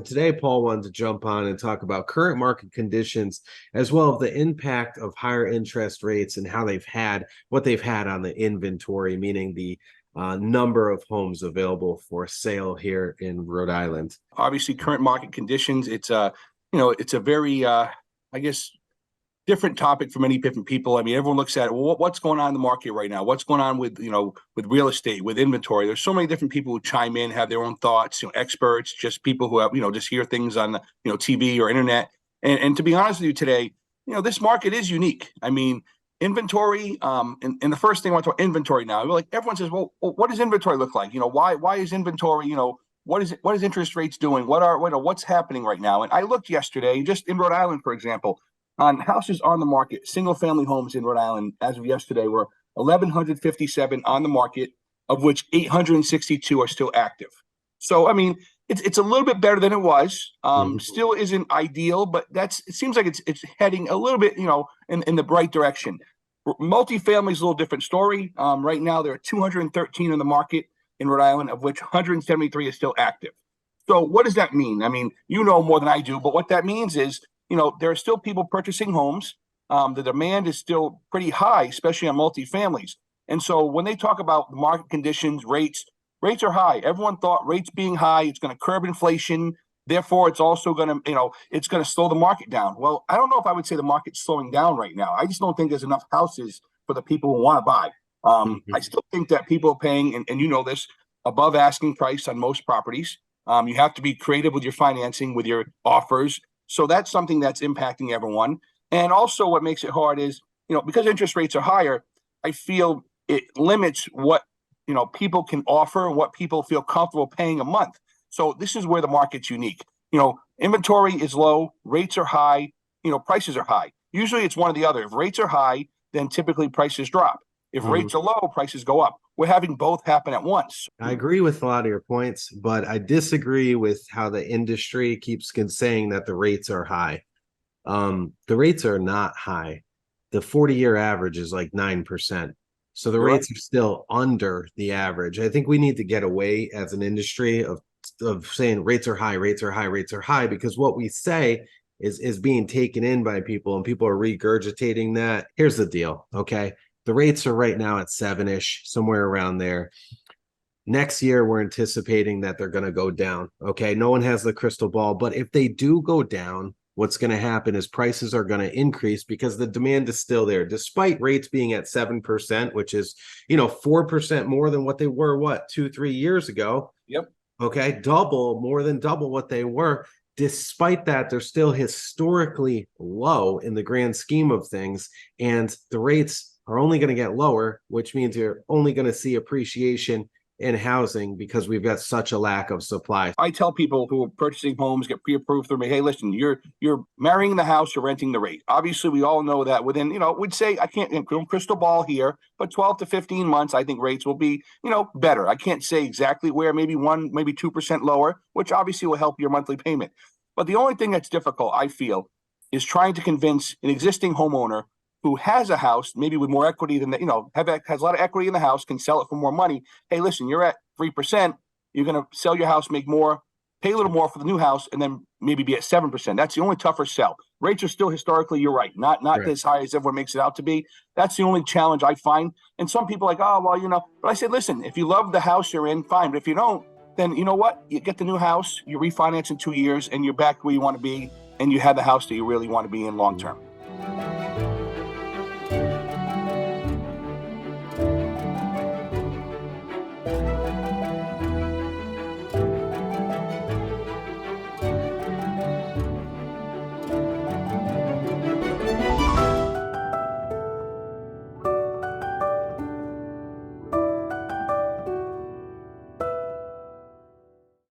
today Paul wanted to jump on and talk about current market conditions, as well as the impact of higher interest rates and how what they've had on the inventory, meaning the number of homes available for sale here in Rhode Island. Obviously, current market conditions, it's a very, different topic for many different people. I mean, everyone looks at what's going on in the market right now. What's going on with real estate, with inventory. There's so many different people who chime in, have their own thoughts. Experts, just people who have just hear things on TV or internet. And to be honest with you today, this market is unique. I mean, inventory. And the first thing I want to talk inventory now. Like everyone says, well, what does inventory look like? Why is inventory? What is interest rates doing? What's happening right now? And I looked yesterday, just in Rhode Island, for example, on houses on the market. Single family homes in Rhode Island as of yesterday were 1,157 on the market, of which 862 are still active. So I mean, it's a little bit better than it was. Still isn't ideal, but it seems like it's heading a little bit in the right direction. Multifamily is a little different story. Right now there are 213 in the market in Rhode Island, of which 173 is still active. So what does that mean? I mean, more than I do, but what that means is, there are still people purchasing homes. The demand is still pretty high, especially on multifamilies. And so when they talk about market conditions, rates are high. Everyone thought rates being high, it's going to curb inflation. Therefore, it's also going to, it's going to slow the market down. Well, I don't know if I would say the market's slowing down right now. I just don't think there's enough houses for the people who want to buy. I still think that people are paying, and this, above asking price on most properties. You have to be creative with your financing, with your offers. So that's something that's impacting everyone. And also what makes it hard is, because interest rates are higher, I feel it limits what, people can offer, what people feel comfortable paying a month. So this is where the market's unique. Inventory is low, rates are high, prices are high. Usually it's one or the other. If rates are high, then typically prices drop. If rates are low, prices go up. We're having both happen at once. I agree with a lot of your points, but I disagree with how the industry keeps saying that the rates are high. The rates are not high. The 40-year average is like 9%. So the rates are still under the average. I think we need to get away as an industry of saying rates are high, rates are high, rates are high, because what we say is being taken in by people, and people are regurgitating that. Here's the deal, okay? The rates are right now at 7-ish, somewhere around there. Next year, we're anticipating that they're going to go down. Okay, no one has the crystal ball, but if they do go down, what's going to happen is prices are going to increase because the demand is still there. Despite rates being at 7%, which is, 4% more than what they were, 2-3 years ago. Yep. Okay, more than double what they were. Despite that, they're still historically low in the grand scheme of things, and the rates are only going to get lower, which means you're only going to see appreciation in housing because we've got such a lack of supply. I tell people who are purchasing homes, get pre-approved through me, hey, listen, you're marrying the house, you're renting the rate. Obviously, we all know that within, we'd say, I can't crystal ball here, but 12 to 15 months, I think rates will be, better. I can't say exactly where, maybe 2% lower, which obviously will help your monthly payment. But the only thing that's difficult, I feel, is trying to convince an existing homeowner who has a house, maybe with more equity than has a lot of equity in the house, can sell it for more money. Hey, listen, you're at 3%. You're going to sell your house, make more, pay a little more for the new house, and then maybe be at 7%. That's the only tougher sell. Rates are still historically, you're right, not right, as high as everyone makes it out to be. That's the only challenge I find. And some people are like, oh, well, but I said, listen, if you love the house you're in, fine. But if you don't, then you know what? You get the new house, you refinance in 2 years, and you're back where you want to be, and you have the house that you really want to be in long term.